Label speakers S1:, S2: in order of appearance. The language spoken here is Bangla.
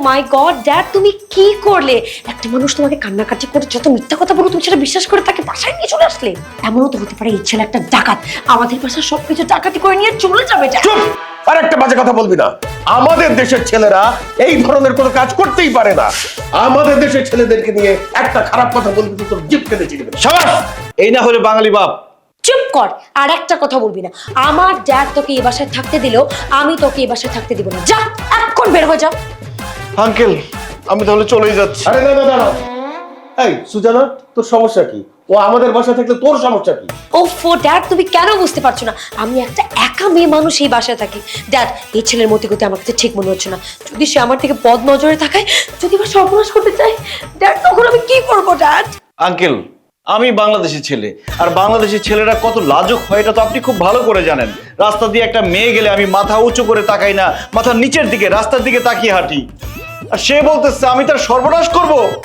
S1: মাই গড ড্যাড, তুমি কি করলে? একটা মানুষ তোমাকে কান্নাকাটি করে যত মিথ্যা কথা বলো তুমি সেটা বিশ্বাস করে তাকে বাসায় নিয়ে চলে আসলে। এমনও তো হতে পারে এই ছেলে একটা ডাকাত, আমাদের বাসার সবকিছু ডাকাতি করে নিয়ে চলে যাবে।
S2: চুপ! আর একটা বাজে কথা বলবি না। আমাদের দেশের ছেলেরা এই ধরনের কোনো কাজ করতেই পারে না। আমাদের দেশের ছেলেদেরকে নিয়ে একটা খারাপ কথা বলবি তো তোর জিভ কেটে ছিড়বে।
S3: সাবাস! এই না হলে বাঙালি বাপ।
S1: চুপ কর, আর একটা কথা বলবি না। আমার ড্যাড তোকে এই বাসায় থাকতে দিলেও আমি তোকে এই বাসায় থাকতে দিব না। যা, এখন বের হয়ে যা।
S3: আঙ্কেল, আমি তাহলে চলেই যাচ্ছি।
S2: আরে না না না, এই সুজানা, তোর সমস্যা কি? ও আমাদের বাসায় থাকলে তোর সমস্যা কি?
S1: ওফো ড্যাড, তুমি কেন বুঝতে পারছো না? আমি একটা একা মেয়ে মানুষ এই বাসায় থাকি। ড্যাড, এই ছেলের মতি গতি আমার কাছে ঠিক মনে হচ্ছে না। যদি সে আমার থেকে বদ নজরে তাকায়, যদি বা সর্বনাশ করতে চায়, ড্যাড তখন আমি কি করবো ড্যাড?
S3: আঙ্কেল, আমি বাংলাদেশি ছেলে, আর বাংলাদেশি ছেলেরা কত লাজুক হয় এটা তো আপনি খুব ভালো করে জানেন। রাস্তা দিয়ে একটা মেয়ে গেলে আমি মাথা উঁচু করে তাকাই না, মাথা নিচের দিকে রাস্তার দিকে তাকিয়ে হাঁটি। আর সে বলতেছে আমি তার সর্বনাশ করব।